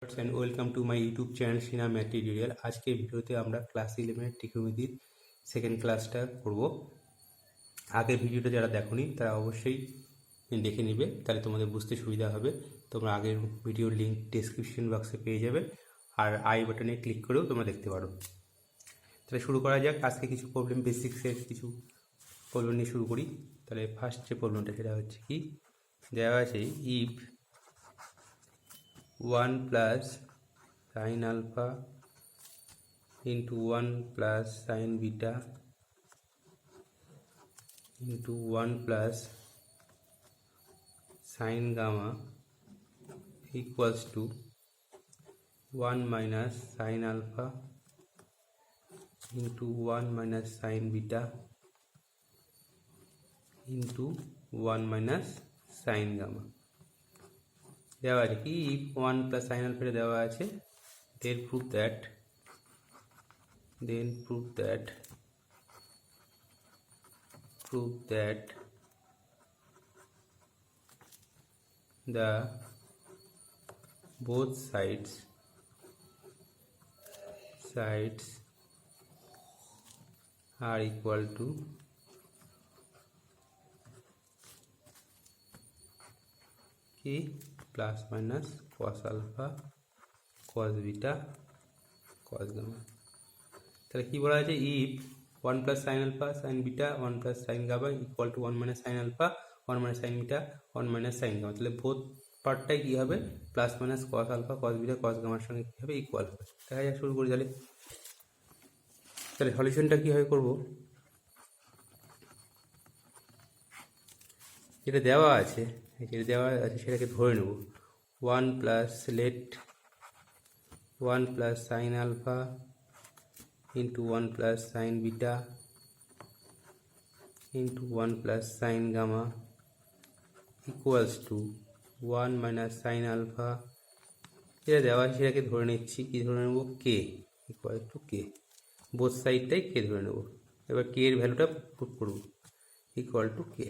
and welcome to my YouTube channel Shina Math Tutorial। আজকে ভিডিওতে আমরা ক্লাস 11 ত্রিকোণমিতির সেকেন্ড ক্লাসটা করব। আগের ভিডিওটা যারা দেখোনি তারা অবশ্যই দেখে নেবে, তাহলে তোমাদের বুঝতে সুবিধা হবে। তোমরা আগের ভিডিওর লিংক ডেসক্রিপশন বক্সে পেয়ে যাবে, আর আই বাটনে ক্লিক করেও তোমরা দেখতে পারো। তাহলে শুরু করা যাক। আজকে কিছু প্রবলেম, বেসিক্সের কিছু প্রবলেম নিয়ে শুরু করি। তাহলে ফার্স্ট যে প্রবলেমটা সেটা হচ্ছে কি, দেওয়া আছে if 1 plus sin alpha into 1 plus sin beta into 1 plus sin gamma equals to 1 minus sin alpha into 1 minus sin beta into 1 minus sin gamma। দেওয়া আছে কি, if 1 plus sin alpha দেওয়া আছে, then prove that the both sides are equal to কি plus minus cos alpha cos beta cos gamma। তাহলে কি বলা আছে, if 1 plus sin alpha sin beta 1 plus sin gamma equal to 1 minus sin alpha 1 minus sin beta 1 minus sin gamma। তাহলে both পার্টটাই কি হবে, plus minus cos alpha cos beta cos gamma এর সঙ্গে কি হবে, ইকুয়াল হবে। দেখা যাক, শুরু করি তাহলে। সলিউশনটা কিভাবে করব, যেটা দেওয়া আছে সেটাকে ধরে নেব। 1 plus let 1 plus sin alpha into 1 plus sin beta into 1 plus sin gamma equals to 1 minus sin alpha। যেটা দেওয়া আছে সেটাকে ধরে নিচ্ছি, কি ধরে নেব, k equal to k. Both সাইডটাই কে ধরে নেব। এবার কে এর ভ্যালুটা পুট করব, ইকুয়াল টু কে।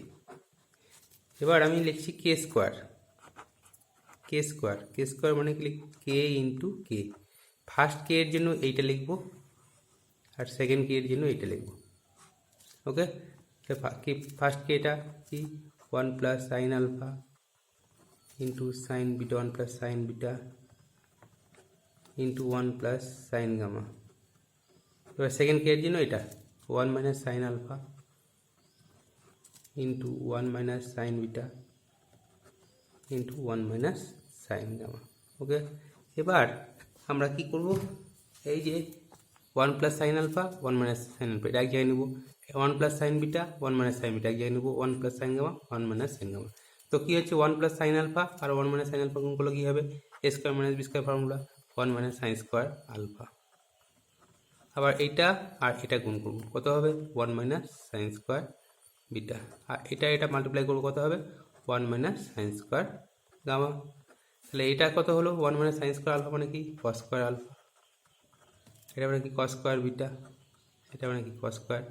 এবার আমি লিখছি কে স্কোয়ার মানে কি লিখব, কে ইন্টু কে। ফার্স্ট কে এর জন্য এইটা লিখব, আর সেকেন্ড কে এর জন্য এইটা লিখব। ওকে, ফার্স্ট কে এটা কি, 1 plus sine alpha into sine beta 1 plus sine beta into 1 plus sine gamma. এবার সেকেন্ড কে এর জন্য এটা 1 minus sine alpha into 1 minus sine beta into 1 minus sine gamma. Okay, এবার আমরা কি করব, এই যে 1 plus sine alpha 1 minus sine alpha এটা এক জায়গায় নেব, 1 plus sine beta 1 minus sine beta এক জায়গায় নেব, 1 plus sine gamma 1 minus sine gamma. তো কি হচ্ছে, 1 প্লাস সাইন আলফা আর 1 মাইনাস সাইন আলফা গুণ করলে কি হবে, a square minus b square formula, 1 minus sine square alpha. আবার এইটা আর এটা গুণ করব, কত হবে, 1 মাইনাস সাইন স্কোয়ার বিটা। আর এটা মাল্টিপ্লাই করবো, কত হবে, 1 মাইনাস সাইন স্কোয়ার গামা। তাহলে এটা কত হলো, 1 মাইনাস সাইন স্কোয়ার আলফা মানে কি, কস স্কোয়ার আলফা। এটা মানে কি, কস স্কোয়ার বিটা। এটা মানে কি, কস স্কোয়ার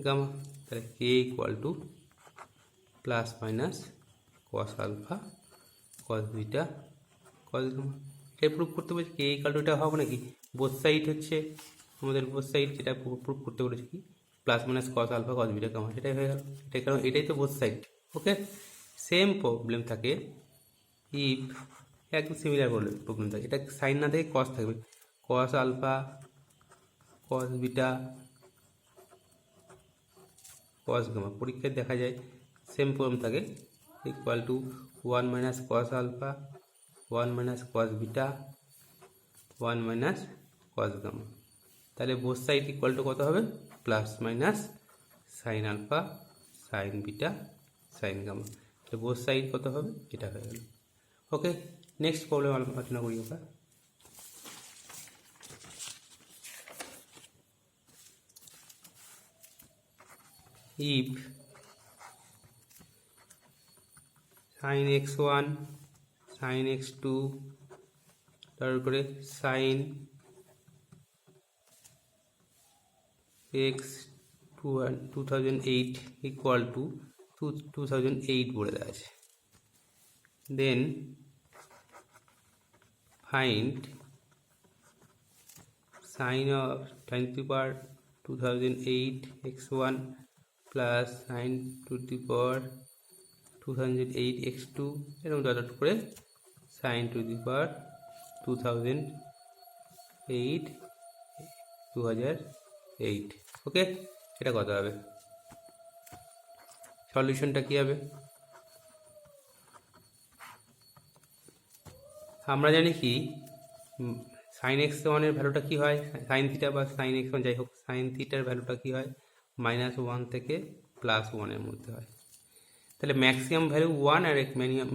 গামা। তাহলে k equal to plus minus cos alpha cos beta cos gamma. এটা প্রুফ করতে বলছি, কে ইকুয়াল টু এটা হবে নাকি, বোথ সাইড হচ্ছে আমাদের, বোথ সাইড যেটা প্রুফ করতে বলেছি কি, plus minus cos alpha cos beta gamma, সেটাই হয়ে গেল। এটাই কারণ এটাই তো both side. Okay, same problem থাকে ইফ, একদম সিমিলার প্রবলেম থাকে, এটা সাইন না থেকে কস থাকবে, cos alpha cos beta cos gamma. পরীক্ষায় দেখা যায় সেম প্রবলেম থাকে, equal to 1 minus cos alpha 1 minus cos beta 1 minus cos gamma. তাহলে বোথ সাইড ইকুয়াল টু কত হবে, plus minus sine alpha sine beta sine gamma. তাহলে both side কত হবে, এটা হয়ে গেল। ওকে, নেক্সট প্রবলেম আলোচনা করি আমরা। if sin x1 sin x2 তারপরে sin x 2008 equal to 2008 বলে দেওয়া আছে, then find sine of sin to the power 2008 x1 plus sine to the power 2008 x2 এরকম ডট ডট করে sine to the power 2008 ওকে, এটা কত হবে? সলিউশনটা কি হবে? আমরা জানি কি সাইন এক্স ওয়ানের ভ্যালুটা কী হয়, সাইন থিটা বা সাইন এক্স ওয়ান যাই হোক, সাইন থিটার ভ্যালুটা কী হয় -1 থেকে +1 মধ্যে হয়। তাহলে ম্যাক্সিমাম ভ্যালু 1 আর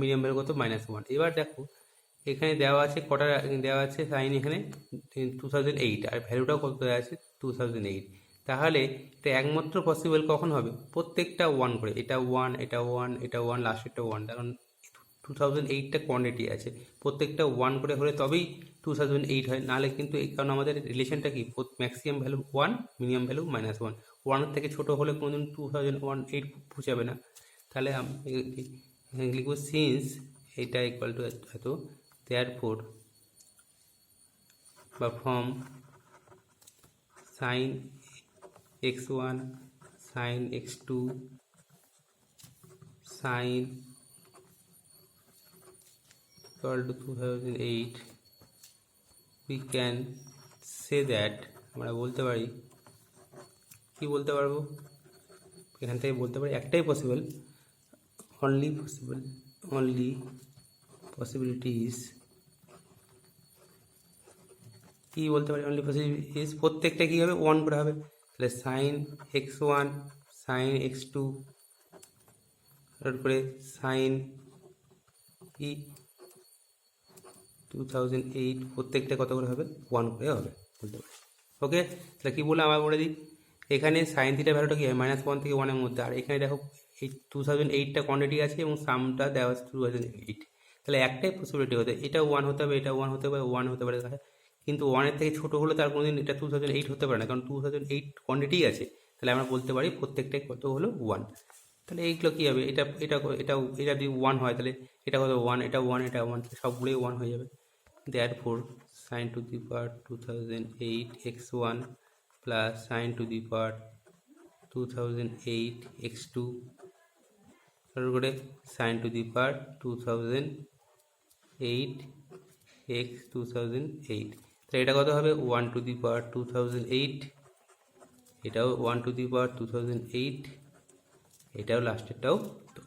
মিনিমাম ভ্যালু কত -1। এবার দেখো এখানে দেওয়া আছে কটা দেওয়া আছে সাইন, এখানে 2008 আর ভ্যালুটাও কত দেওয়া আছে 2008। তাহলে এটা একমাত্র পসিবল কখন হবে? প্রত্যেকটা 1 করে, এটা 1 এটা 1 এটা 1 লাস্টেরটা 1, কারণ 2008টা কোয়ান্টিটি আছে, প্রত্যেকটা 1 করে হলে তবেই 2008 হয়, নাহলে কিন্তু এই কারণ আমাদের রিলেশনটা কি ম্যাক্সিমাম ভ্যালু 1 মিনিমাম ভ্যালু -1, 1 থেকে ছোটো হলে কোনোদিন 2008 পৌঁছাবে না। তাহলে লিখব সিন্স এটা ইকুয়াল টু এত, therefore বা from sin x1 sin x2 sin equal to 2008 we can say that, আমরা বলতে পারি, কি বলতে পারবো এখান থেকে বলতে পারি একটাই পসিবল, only possibility is, কি বলতে পারি only possibility is প্রত্যেকটা কী হবে 1 করে হবে। তাহলে sin x1 sin x2 তারপরে sin 2008 প্রত্যেকটা কত করে হবে 1 করে হবে বলতে পারি। ওকে, তাহলে কী বললাম আবার বলে দিই, এখানে সাইন থিটার ভ্যালুটা কী হয় -1 থেকে 1 মধ্যে, আর এখানে দেখো এই 2008টা কোয়ান্টিটি আছে এবং সামটা দেওয়া আছে 2008। তাহলে একটাই পসিবিলিটি হতে, এটা 1 হতে হবে, এটা 1 হতে পারে, 1 হতে পারে, কিন্তু 1-এর থেকে ছোটো হলে তার কোনোদিন এটা 2008 হতে পারে না, কারণ 2008 কোয়ান্টিটি আছে। তাহলে আমরা বলতে পারি প্রত্যেকটাই কত হলো 1। তাহলে এইগুলো কী হবে, এটা এটা এটা এটা যদি 1 হয় তাহলে এটা কত 1, এটা 1 এটা 1, সবগুলোই 1 হয়ে যাবে। therefore sin to the power 2008 x1 plus sin to the power 2008 x2 তারপরে sin to the power 2008 x 2008। তাহলে এটা কত হবে 1 to the power 2008, এটাও 1 to the power 2008, এটাও লাস্টেরটাও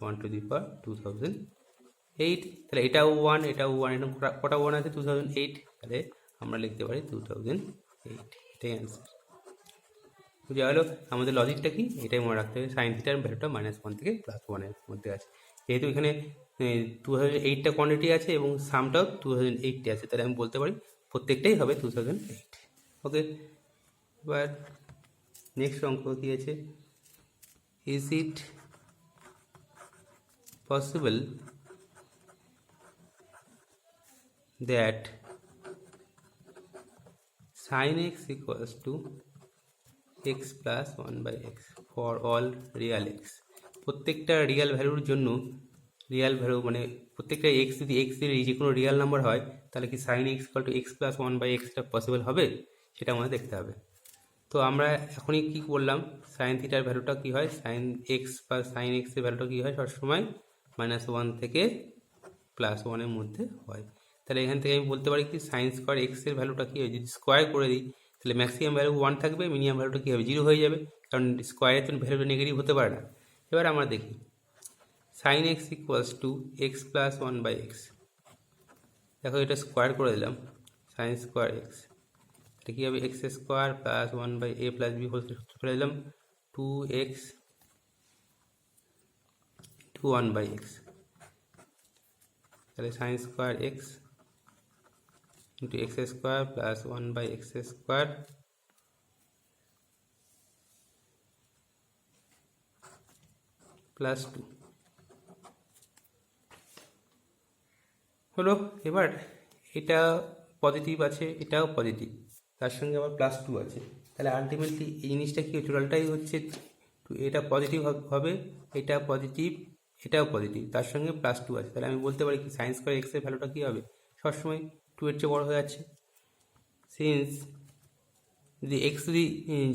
1 to the power 2008। তাহলে এটাও 1 এটাও 1, এরকম কটা 1 আছে 2008, তাহলে আমরা লিখতে পারি 2008, এটাই অ্যান্সার। বুঝে গেল আমাদের লজিকটা কি, এটাই মনে রাখতে হবে, সাইন থিটার ভ্যালুটা -1 থেকে +1 মধ্যে আছে, যেহেতু এখানে 2008টা কোয়ান্টিটি আছে এবং সামটাও 2008 আছে, তাহলে আমি বলতে পারি প্রত্যেকটাই হবে 2008। ওকে, এবার নেক্সট অঙ্ক কী আছে, is it possible that sin x equals to x plus 1 by x for all real x, প্রত্যেকটা রিয়াল ভ্যালুর জন্য, রিয়াল ভ্যালু মানে প্রত্যেকটা এক্স যদি যে কোনো রিয়াল নাম্বার হয় তাহলে কি sine x equal to x plus 1 by xটা পসিবল হবে, সেটা আমাদের দেখতে হবে। তো আমরা এখনই কী করলাম, সাইন থিটার ভ্যালুটা কী হয়, সাইন এক্স বা সাইন এক্সের ভ্যালুটা কী হয় সবসময় -1 থেকে +1 মধ্যে হয়। তাহলে এখান থেকে আমি বলতে পারি কি সাইন স্কোয়ার এক্সের ভ্যালুটা কী হয়, যদি স্কোয়ার করে দিই তাহলে ম্যাক্সিমাম ভ্যালু 1 থাকবে, মিনিমাম ভ্যালুটা কী হবে 0 হয়ে যাবে, কারণ স্কোয়ারের জন্য ভ্যালুটা নেগেটিভ হতে পারে না। এবার আমরা দেখি sine x equals to x plus 1 by x, দেখো এটা স্কোয়ার করে দিলাম, সাইন স্কোয়ার এক্স, এটা কী হবে x square plus 1 by a plus b whole square করে দিলাম 2x টু 1 বাই এক্স, তাহলে sine square x into x square plus 1 by x square plus 2 হলো। এবার এটা পজিটিভ আছে, এটাও পজিটিভ, তার সঙ্গে আবার +2 আছে, তাহলে আলটিমেটলি এই জিনিসটা কি টোটালটাই হচ্ছে, এটা পজিটিভ হবে, এটা পজিটিভ, এটাও পজিটিভ, তার সঙ্গে +2 আছে, তাহলে আমি বলতে পারি কি সাইন স্কোয়ার এক্সের ভ্যালুটা কী হবে সবসময় টু এর চেয়ে বড় হয়ে যাচ্ছে। সিন্স যদি এক্স যদি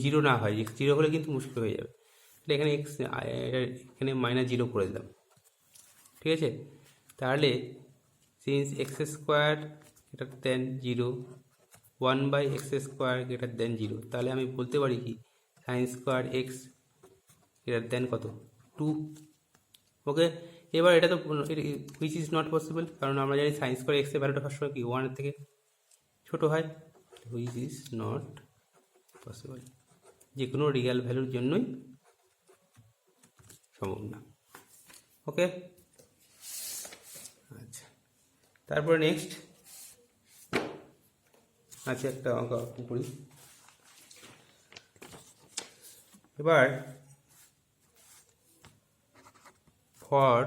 জিরো না হয়, এক্স জিরো হলে কিন্তু মুশকিল হয়ে যাবে, তাহলে এখানে এক্স এখানে মাইনাস জিরো করে দিলাম, ঠিক আছে। তাহলে since x square greater than zero, 1/x² greater than zero, তাহলে আমি বলতে পারি কি sign square x greater than কত 2। ওকে, এবার এটা তো হুইচ ইজ নট পসিবল, কারণ আমরা জানি সাইন স্কোয়ার এক্সের ভ্যালুটা সবসময় কি 1 এর থেকে ছোটো হয়, হুইচ ইজ নট পসিবল, যে কোনো রিয়েল ভ্যালুর জন্যই সম্ভব না। ওকে, আচ্ছা, তারপরে নেক্সট আছে একটা অঙ্ক করি। এবার for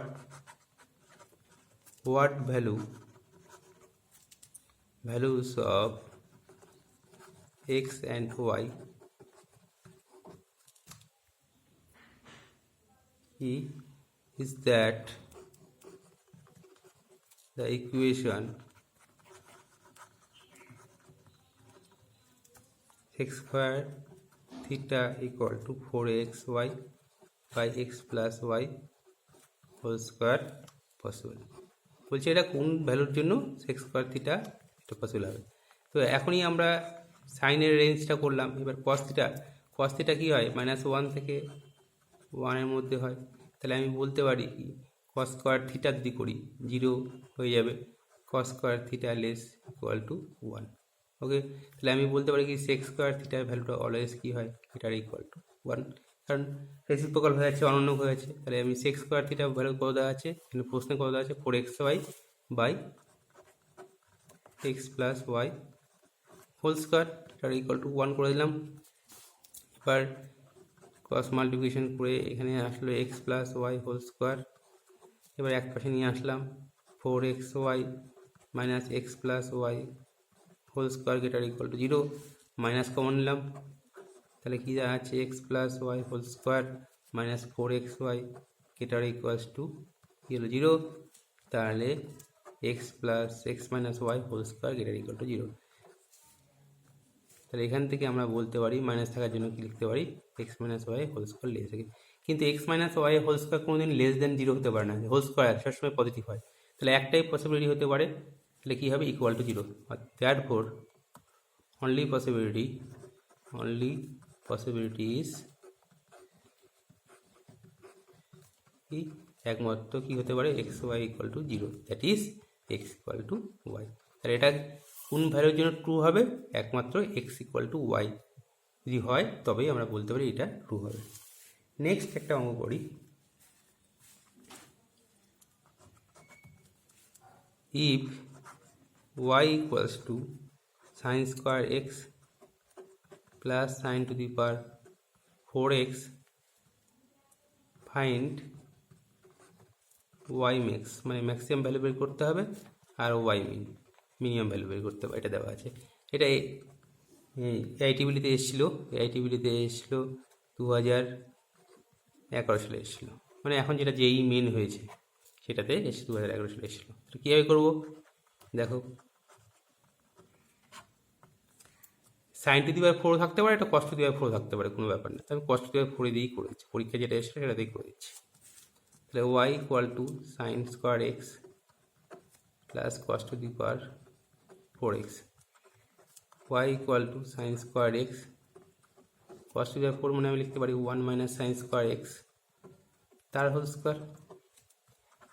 what values of x and y is that the equation x square theta equal to 4xy by x plus y whole square possible। বলছি এটা কোন ভ্যালুর জন্য সেক্স স্কোয়ার থিটা এটা পসিবল হবে। তো এখনই আমরা সাইনের রেঞ্জটা করলাম। এবার কস থিটা কী হয়, -1 থেকে 1 মধ্যে হয়, তাহলে আমি বলতে পারি কি কস স্কোয়ার থিটা যদি করি 0 হয়ে যাবে, cos square theta less equal to 1। ওকে, তাহলে আমি বলতে পারি কি সেক্স স্কোয়ার থিটার ভ্যালুটা অলওয়েজ কী হয়, থিটার ইকুয়াল টু 1, কারণ রেসিপ্রোকাল হয়ে যাচ্ছে, অনন্য হয়ে যাচ্ছে। তাহলে আমি সেক্স স্কোয়ার থিটা ভ্যালু কত দেওয়া আছে, কিন্তু প্রশ্নে কত দেওয়া আছে 4xy by x plus y whole square, এটার ইকুয়াল টু 1 করে দিলাম। এবার ক্রস মাল্টিপ্লিকেশন করে এখানে আসলো x plus y whole square. এবার এক পাশে নিয়ে আসলাম 4xy minus x plus y whole square greater equal to 0, মাইনাস কমন নিলাম, তাহলে কী আছে x plus y whole square minus 4xy greater equals to কী হলো 0, তাহলে x plus x minus y whole square greater equal to 0। তাহলে এখান থেকে আমরা বলতে পারি মাইনাস থাকার জন্য কি লিখতে পারি x minus y whole square less থাকে, কিন্তু x minus y whole square কোনোদিন লেস দেন 0 হতে পারে না, হোল স্কোয়ার সবসময় পজিটিভ হয়। তাহলে একটাই পসিবিলিটি হতে পারে, তাহলে কী হবে equal to 0। Therefore only possibility is কি একমাত্র কি হতে পারে x y equal to 0, that is x equal to y. তাহলে এটা কোন ভ্যালুর জন্য ট্রু হবে, একমাত্র এক্স ইকুয়াল টু ওয়াই যদি হয় তবেই আমরা বলতে পারি এটা ট্রু হবে। নেক্সট একটা অঙ্ক করি। If y equals to sine square x plus sine to the power 4x, find y max, মানে ম্যাক্সিমাম ভ্যালু বের করতে হবে, আর ওয়াই মিনিমাম ভ্যালু বের করতে হবে, এটা দেওয়া আছে। এটা এআইটিবিলিতে এসেছিলো, 2011 সালে এসেছিলো, মানে এখন যেটা যেই মেন হয়েছে সেটাতে এসে 2011 সালে এসেছিলো। তো কীভাবে করবো দেখো, সাইন টু দি পাওয়ার 4 থাকতে পারে, এটা কস টু দি পাওয়ার 4 থাকতে পারে, কোনো ব্যাপার না। আমি কস টু দি পাওয়ার 4 দিয়েই করে দিচ্ছি, পরীক্ষা যেটা এসেছিলো সেটা দিয়েই করে দিচ্ছি। তাহলে y equal to sine square x plus cos to the power 4x, y equal to sine square x cos to the power 4 মানে আমি লিখতে পারি 1 মাইনাস সাইন স্কোয়ার এক্স তার হোল স্কোয়ার।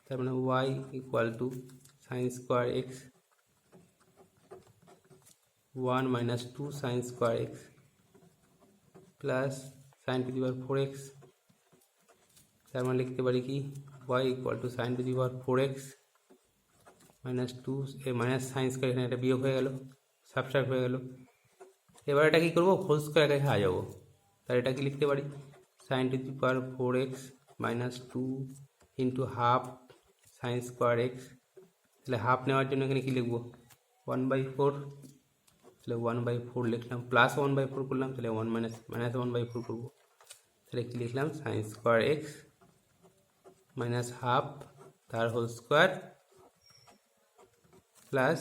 তার মানে y equal to sine square x 1 minus 2 sine square x plus sine to the power 4x, তার মানে লিখতে পারি কি y equal to sine to the power 4x minus 2 minus sine square, এখানে একটা বিয়োগ হয়ে গেল, সাবট্রাক্ট হয়ে গেল। এবার এটা কী করবো, হোল স্কোয়ার একা একা যাবো, তাহলে এটা কি লিখতে পারি sine to the power 4x minus 2 into half sine square x. তাহলে হাফ নেওয়ার জন্য এখানে কী লিখবো 1/4, তাহলে 1/4 লিখলাম, প্লাস 1/4 করলাম, তাহলে 1 মাইনাস 1/4 করবো, তাহলে কী লিখলাম sign square x minus half তার হোল স্কোয়ার প্লাস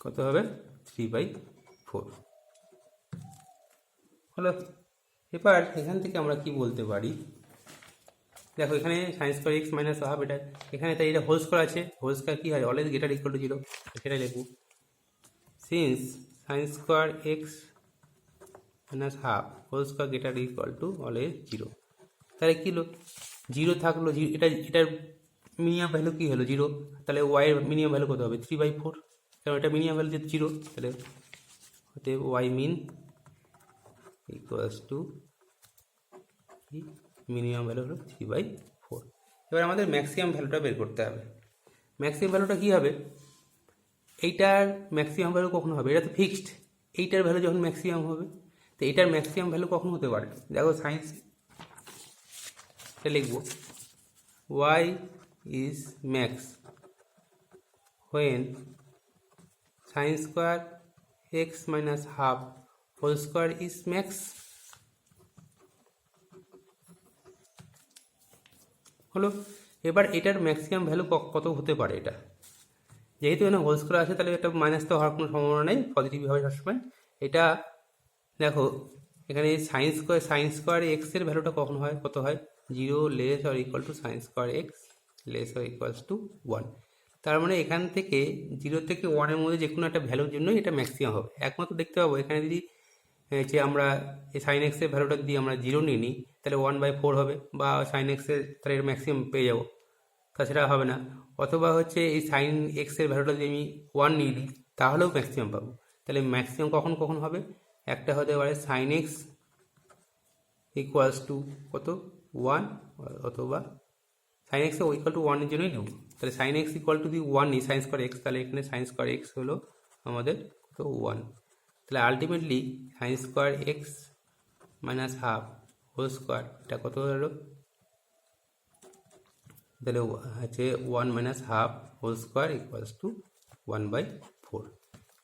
কত হবে 3/4 হলো। এবার এখান থেকে আমরা কি বলতে পারি, দেখো এখানে sine square x minus half, এটা এখানে তাই এটা হোল স্কোয়ার আছে, হোল স্কোয়ার কী হয় অলওয়েজ গ্রেটার ইকুয়াল টু 0, সেটাই লিখব। Since sine square x minus half whole square greater equal to always 0, তাহলে কী হলো 0 থাকলো, এটার মিনিমাম ভ্যালু কী হলো 0, তাহলে ওয়াইয়ের মিনিমাম ভ্যালু কত হবে 3/4, কারণ এটা মিনিমাম ভ্যালু যেহেতু 0, তাহলে অতএব y min equals to minimum value হলো 3/4। এবার আমাদের ম্যাক্সিমাম ভ্যালুটা বের করতে হবে। ম্যাক্সিমাম ভ্যালুটা কী হবে, এইটার ম্যাক্সিমাম ভ্যালু কখন হবে, এটা তো ফিক্সড, এইটার ভ্যালু যখন ম্যাক্সিমাম হবে, তো এইটার ম্যাক্সিমাম ভ্যালু কখন হতে পারে, দেখো সায়েন্স এটা লিখব y is max when sin square x minus half whole square is max। হলো। এবার এটার ম্যাক্সিমাম ভ্যালু কত হতে পারে, এটা যেহেতু এখানে হোল স্কোয়ার আছে তাহলে এটা মাইনাস তো হওয়ার কোনো সম্ভাবনা নেই, পজিটিভ হবে সবসময়। এটা দেখো এখানে সাইন স্কোয়ার এক্সের ভ্যালুটা কখন হয়, কত হয় 0 less or equal to sine square x less or equals to 1। তার মানে এখান থেকে 0 থেকে 1-এর মধ্যে যে কোনো একটা ভ্যালুর জন্যই এটা ম্যাক্সিমাম হবে। একমাত্র দেখতে পাবো এখানে যদি যে আমরা এই সাইন এক্সের ভ্যালুটা যদি আমরা 0 নিয়ে নিই তাহলে 1/4 হবে, বা সাইন এক্সের তাহলে এর ম্যাক্সিমাম পেয়ে যাবো, তাছাড়া হবে না। অথবা হচ্ছে এই সাইন এক্সের ভ্যালুটা যদি আমি 1 নিয়ে নিই তাহলেও ম্যাক্সিমাম পাবো। তাহলে ম্যাক্সিমাম কখন হবে, একটা হতে পারে সাইন এক্স ইকুয়ালস টু কত 1, অথবা সাইন এক্স ইকুয়াল টু 1-এর জন্যই নেব। তাহলে সাইন এক্স ইকুয়াল টু যদি 1 নিই সাইন স্কোয়ার এক্স, তাহলে এখানে সাইন স্কোয়ার এক্স হলো আমাদের কত 1। তাহলে ultimately sine square x minus half whole square এটা কত হলো, তাহলে হচ্ছে 1 minus half whole square equals to 1/4।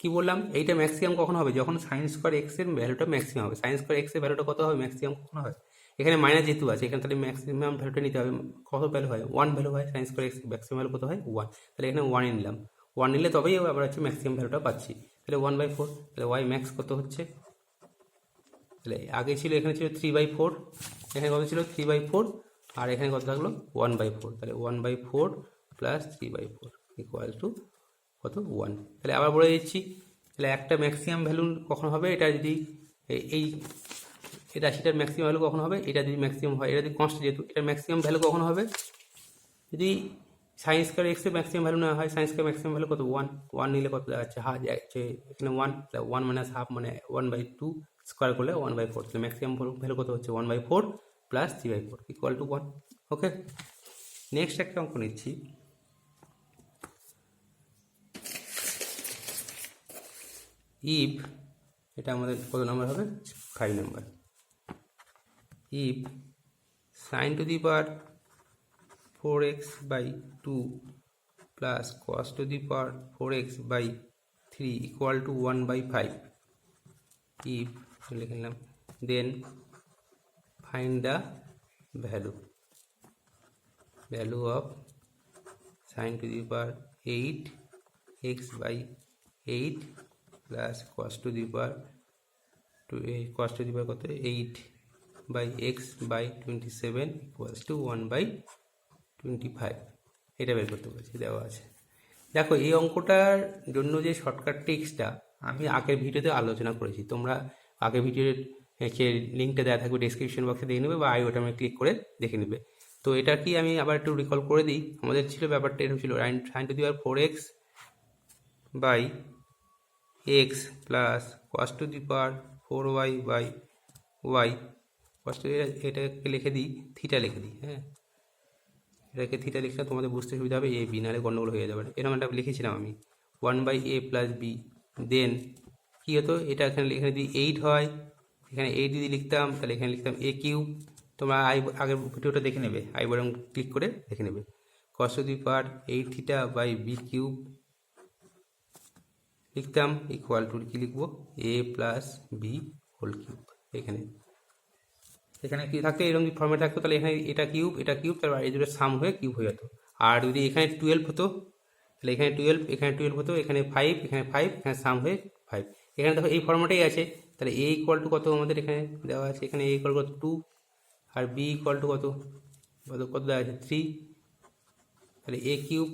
কী বললাম, এইটা ম্যাক্সিমাম কখন হবে, যখন সাইন স্কোয়ার এক্সের ভ্যালুটা ম্যাক্সিমাম হবে। সাইন স্কোয়ার এক্সের ভ্যালুটা কত হবে, ম্যাক্সিমাম কখন হয়, এখানে মাইনাস যেহেতু আছে এখানে, তাহলে ম্যাক্সিমাম ভ্যালুটা নিতে হবে, কত ভ্যালু হয় 1 ভ্যালু হয়, sign square x maximum value কত হয় 1, তাহলে এখানে 1 নিলাম, 1 নিলে তবেই আমরা হচ্ছে ম্যাক্সিমাম ভ্যালুটা পাচ্ছি। তাহলে 1/4, তাহলে ওয়াই ম্যাক্স কত হচ্ছে, তাহলে আগে ছিল এখানে ছিল 3/4, এখানে কত ছিল 3/4, আর এখানে কত থাকলো 1/4, তাহলে 1/4 প্লাস 3/4 ইকুয়াল টু কত 1। তাহলে আবার বলে দিচ্ছি, তাহলে একটা ম্যাক্সিমাম ভ্যালু কখন হবে, এটা যদি এই রাশিটার ম্যাক্সিমাম ভ্যালু কখন হবে, এটা যদি ম্যাক্সিমাম হয়, এটা যদি কনস্ট্যান্ট যেহেতু এটার ম্যাক্সিমাম ভ্যালু কখন হবে, যদি সাইন স্কোয়ার এক্সের ম্যাক্সিমাম ভ্যালু না হয়, সাইন স্কোয়ার ম্যাক্সিমাম ভ্যালু কত 1 নিলে কত যাচ্ছে যাচ্ছে এখানে 1, তাহলে 1 মাইনাস হাফ মানে 1/2 স্কোয়ার করলে 1/4, তাহলে ম্যাক্সিমাম ভ্যালু কত হচ্ছে 1/4 plus 3/4 equal to 1। Okay, next একটা অঙ্ক নিচ্ছি। ইফ, এটা আমাদের কত নাম্বার হবে 5 number, if sine to the power 4x/2 plus cos to the power 4x/3 equal to 1/5, if লিখে নিলাম, then find the value of sine to the power 8x/8 plus cos to the power কত 8/x/27 equals to 1/25। এটা বের করতে পারছি, দেওয়া আছে। দেখো এই অঙ্কটার জন্য যে শর্টকাট ট্রিক্সটা আমি আগের ভিডিওতে আলোচনা করেছি, তোমরা আগের ভিডিওর লিঙ্কটা দেওয়া থাকবে ডিসক্রিপশন বক্সে দেখে নেবে, বা আই বাটনে ক্লিক করে দেখে নেবে। তো এটা কি আমি আবার একটু রিকল করে দিই, আমাদের ছিল ব্যাপারটা এরকম ছিল, sine to the power 4x/x plus cos to the power 4y/y, cos to এটাকে লিখে দিই থিটা লিখে দিই, হ্যাঁ এটাকে থিটা লিখলে তোমাদের বুঝতে সুবিধা হবে, এ বি নাহলে গন্ডগোল হয়ে যাবে। এরকম একটা লিখেছিলাম আমি 1/a প্লাস বি, দেন কী হতো, এটা এখানে দিই 8 হয়, এখানে 8 যদি লিখতাম তাহলে এখানে লিখতাম a কিউব। তোমরা আগের ভিডিওটা দেখে নেবে, আই বাটন ক্লিক করে দেখে নেবে। কস টু দি পাওয়ার 8 থিটা/b কিউব লিখতাম ইকুয়াল টু কি লিখবো a plus b whole cube. এখানে কি থাকতো, এরকম যদি ফর্মেট থাকতো তাহলে এখানে এটা কিউব তারপর এই দুটো সাম হয়ে কিউব হয়ে যেত। আর যদি এখানে 12 হতো তাহলে এখানে 12, এখানে 12 হতো, এখানে 5, এখানে 5, এখানে সাম হয়ে 5। এখানে দেখো এই ফর্মেটেই আছে। তাহলে a ইকুয়াল টু কত আমাদের এখানে দেওয়া আছে, এখানে a ইকুয়াল কত 2, আর b ইকুয়াল টু কত কত কত দেওয়া আছে 3। তাহলে a কিউব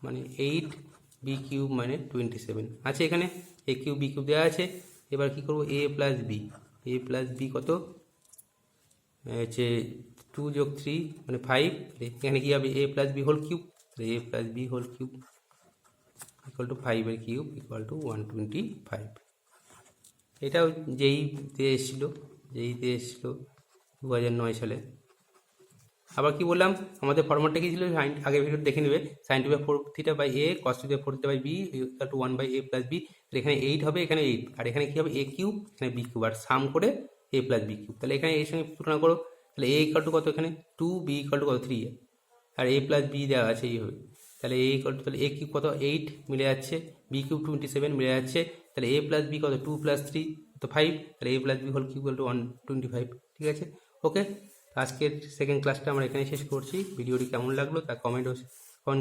মানে 8, b কিউব মানে 27 আছে এখানে, a কিউব b কিউব দেওয়া আছে। এবার কি করব, a প্লাস বি কত হচ্ছে 2 যোগ 3 মানে 5। এখানে কি হবে a plus b whole cube, a plus b whole cube equal to 5 এর কিউব ইকুয়াল টু 125। এটাও যেইতে এসেছিলো 2009 সালে। আবার কি বললাম, আমাদের ফর্মেটটা কি ছিল, আগের ভিডিও দেখে নেবে, sine to by 4 theta by a cos to by 4 theta by b equal to 1 by a plus b. এখানে 8 হবে, এখানে 8, আর এখানে কি হবে a কিউব, এখানে b কিউব, আর সাম করে a প্লাস বি কিউব। তাহলে এখানে এর সঙ্গে তুলনা করো, তাহলে a ইকুয়াল টু কত এখানে 2, b ইকুয়াল টু কত 3, আর a প্লাস বি দেওয়া আছে এই হবে। তাহলে a ইকুয়াল টু, তাহলে a কিউব কত 8 মিলে যাচ্ছে, b কিউব 27 মিলে যাচ্ছে, তাহলে a প্লাস বি কত 2 প্লাস 3 তো 5, তাহলে a plus b whole cube equal to 125। ঠিক আছে, ওকে। আজকের সেকেন্ড ক্লাসটা আমরা এখানে শেষ করছি। ভিডিওটি কেমন লাগলো তা কমেন্ট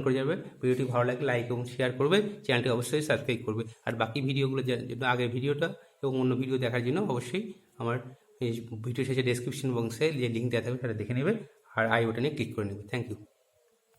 করে যাবে। ভিডিওটি ভালো লাগলে লাইক এবং শেয়ার করবে, চ্যানেলটি অবশ্যই সাবস্ক্রাইব করবে। আর বাকি ভিডিওগুলো জন্য আগের ভিডিওটা এবং অন্য ভিডিও দেখার জন্য অবশ্যই আমার ভিডিও শেষে ডেসক্রিপশন বক্সে যে লিঙ্ক দেওয়া থাকবে সেটা দেখে নেবে, আর আই বাটনে ক্লিক করে নেবে। Thank you.